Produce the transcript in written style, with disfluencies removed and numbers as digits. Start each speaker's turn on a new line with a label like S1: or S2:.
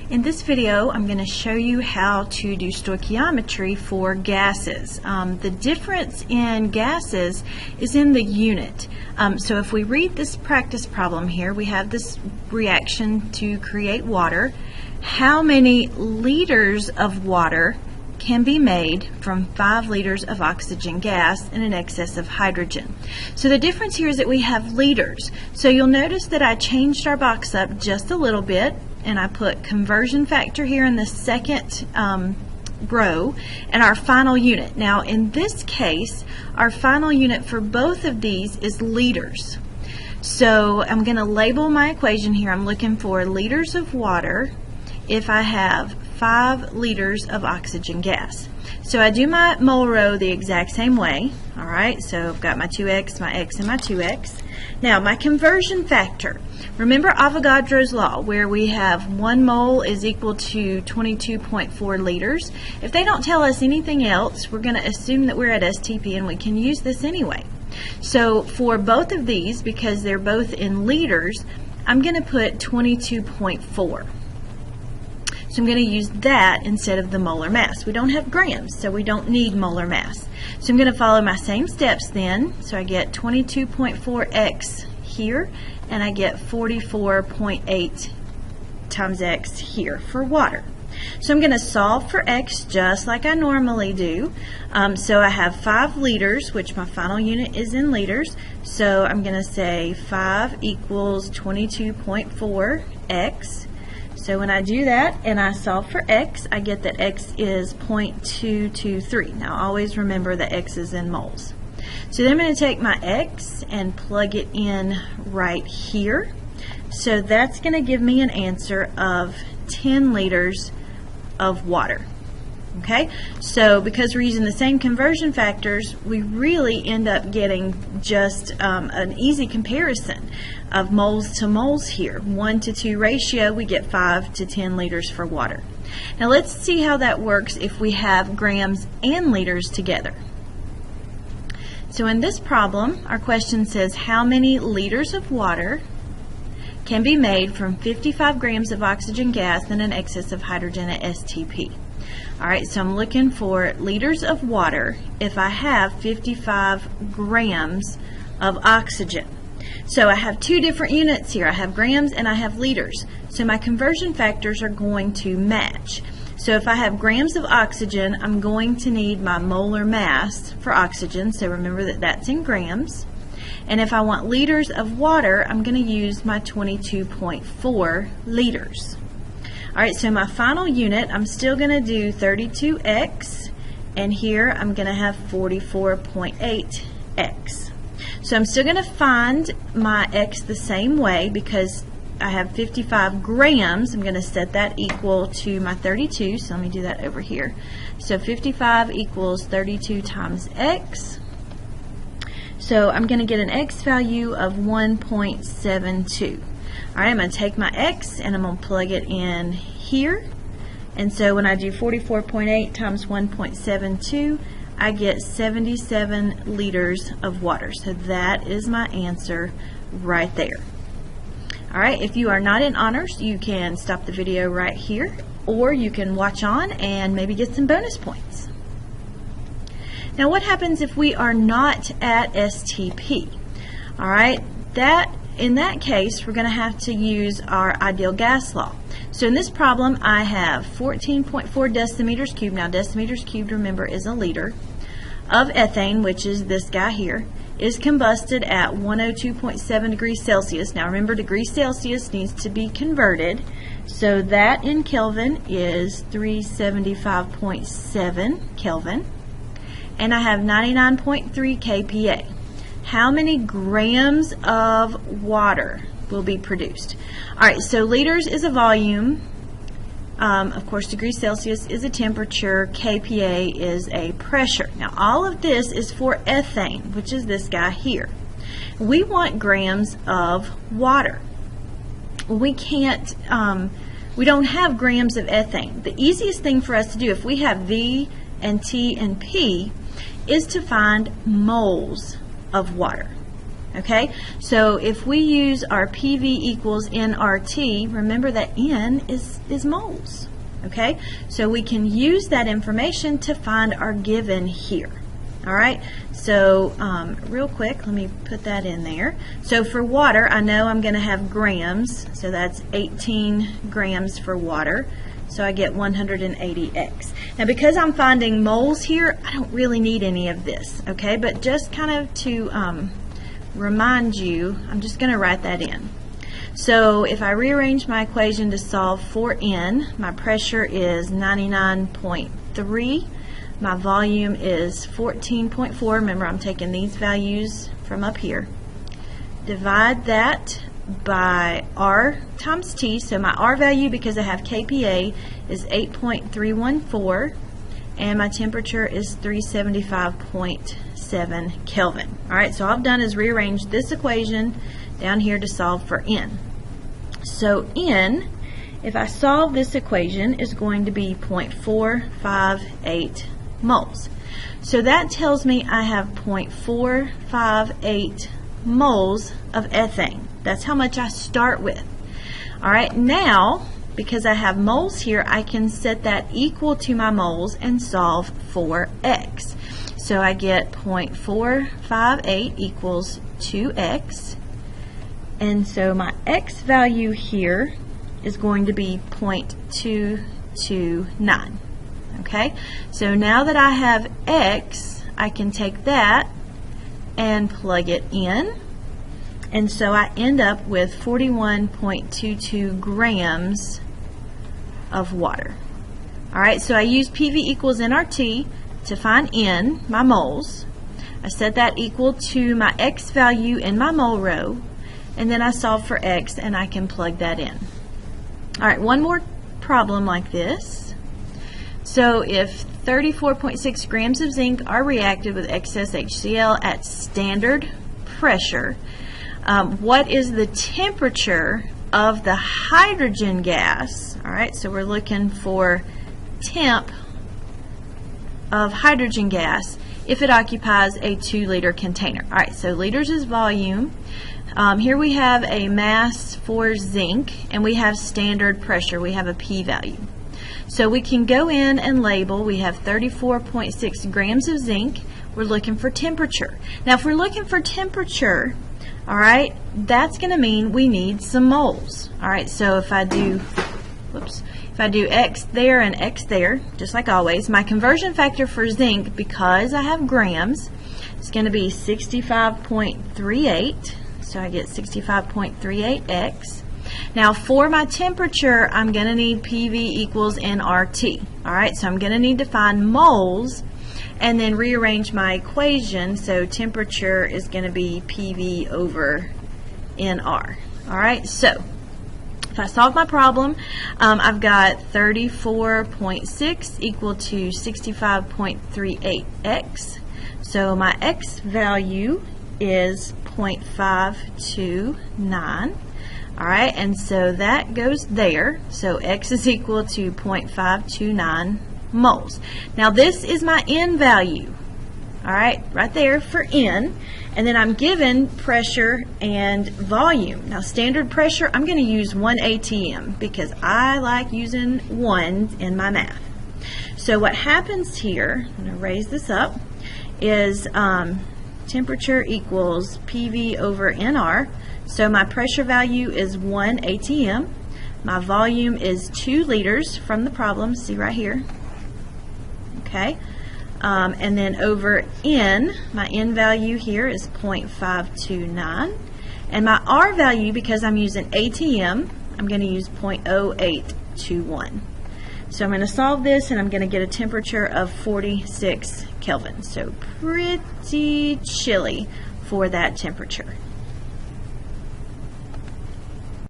S1: In this video, I'm going to show you how to do stoichiometry for gases. The difference in gases is in the unit. So if we read this practice problem here, we have this reaction to create water. How many liters of water can be made from 5 liters of oxygen gas in an excess of hydrogen? So the difference here is that we have liters. So you'll notice that I changed our box up just a little bit, and I put conversion factor here in the second row and our final unit. Now in this case, our final unit for both of these is liters. So I'm going to label my equation here. I'm looking for liters of water if I have 5 liters of oxygen gas. So I do my mole row the exact same way. Alright, so I've got my 2x, my x, and my 2x. Now my conversion factor. Remember Avogadro's law, where we have 1 mole is equal to 22.4 liters. If they don't tell us anything else, we're going to assume that we're at STP, and we can use this anyway. So for both of these, because they're both in liters, I'm going to put 22.4. So I'm going to use that instead of the molar mass. We don't have grams, so we don't need molar mass. So I'm going to follow my same steps then. So I get 22.4x here, and I get 44.8 times x here for water. So I'm going to solve for x just like I normally do. So I have 5 liters, which my final unit is in liters. So I'm going to say 5 equals 22.4x. So when I do that and I solve for x, I get that x is 0.223. Now always remember that x is in moles. So then I'm going to take my x and plug it in right here. So that's going to give me an answer of 10 liters of water. Okay, so because we're using the same conversion factors, we really end up getting just an easy comparison of moles to moles here. 1 to 2 ratio, we get 5 to 10 liters for water. Now let's see how that works if we have grams and liters together. So in this problem, our question says how many liters of water can be made from 55 grams of oxygen gas in an excess of hydrogen at STP. Alright, so I'm looking for liters of water if I have 55 grams of oxygen. So I have 2 different units here. I have grams and I have liters. So my conversion factors are going to match. So if I have grams of oxygen, I'm going to need my molar mass for oxygen. So remember that that's in grams. And if I want liters of water, I'm going to use my 22.4 liters. Alright, so my final unit, I'm still going to do 32x, and here I'm going to have 44.8x. So I'm still going to find my x the same way because I have 55 grams. I'm going to set that equal to my 32, so let me do that over here. So 55 equals 32 times x. So I'm going to get an x value of 1.72. Alright, I'm going to take my x and I'm going to plug it in here. And so when I do 44.8 times 1.72, I get 77 liters of water. So that is my answer right there. Alright, if you are not in honors, you can stop the video right here, or you can watch on and maybe get some bonus points. Now what happens if we are not at STP? Alright, in that case, we're going to have to use our ideal gas law. So in this problem, I have 14.4 decimeters cubed. Now decimeters cubed, remember, is a liter of ethane, which is this guy here, is combusted at 102.7 degrees Celsius. Now remember, degrees Celsius needs to be converted. So that in Kelvin is 375.7 Kelvin. And I have 99.3 kPa. How many grams of water will be produced? Alright, so liters is a volume. Of course, degrees Celsius is a temperature. kPa is a pressure. Now, all of this is for ethane, which is this guy here. We want grams of water. We can't, we don't have grams of ethane. The easiest thing for us to do, if we have V and T and P, is to find moles of water. Okay, so if we use our PV equals nRT, remember that N is moles. Okay, so we can use that information to find our given here. All right, so real quick, let me put that in there. So for water, I know I'm going to have grams, so that's 18 grams for water. So I get 180x. Now because I'm finding moles here, I don't really need any of this, okay? But just kind of to remind you, I'm just going to write that in. So if I rearrange my equation to solve for N, my pressure is 99.3. My volume is 14.4. Remember, I'm taking these values from up here. Divide that by R times T. So my R value, because I have kPa, is 8.314. And my temperature is 375.7 Kelvin. All right, so all I've done is rearrange this equation down here to solve for N. So N, if I solve this equation, is going to be 0.458 moles. So that tells me I have 0.458 moles of ethane. That's how much I start with. All right, now, because I have moles here, I can set that equal to my moles and solve for X. So I get 0.458 equals 2X. And so my X value here is going to be 0.229. Okay, so now that I have X, I can take that and plug it in. And so I end up with 41.22 grams of water. All right, so I use PV equals nRT to find N, my moles. I set that equal to my X value in my mole row, and then I solve for X and I can plug that in. All right, one more problem like this. So if 34.6 grams of zinc are reacted with excess HCl at standard pressure, what is the temperature of the hydrogen gas? All right, so we're looking for temp of hydrogen gas if it occupies a 2-liter container. All right, so liters is volume. Here we have a mass for zinc, and we have standard pressure. We have a P value. So we can go in and label. We have 34.6 grams of zinc. We're looking for temperature. Now, if we're looking for temperature, all right, that's going to mean we need some moles. All right, so if I do, if I do X there and X there, just like always, my conversion factor for zinc, because I have grams, is going to be 65.38. So I get 65.38X. Now for my temperature, I'm going to need PV equals nRT. All right, so I'm going to need to find moles and then rearrange my equation. So temperature is going to be PV over nR. All right, so if I solve my problem, I've got 34.6 equal to 65.38X. So my X value is 0.529. All right, and so that goes there. So X is equal to 0.529 moles. Now this is my N value. All right, right there for N. And then I'm given pressure and volume. Now standard pressure, I'm going to use 1 atm because I like using ones in my math. So what happens here, I'm going to raise this up, is temperature equals PV over nR. So my pressure value is 1 atm. My volume is 2 liters from the problem, see right here. Okay. And then over N, my N value here is 0.529. And my R value, because I'm using atm, I'm going to use 0.0821. So I'm going to solve this and I'm going to get a temperature of 46 Kelvin. So pretty chilly for that temperature.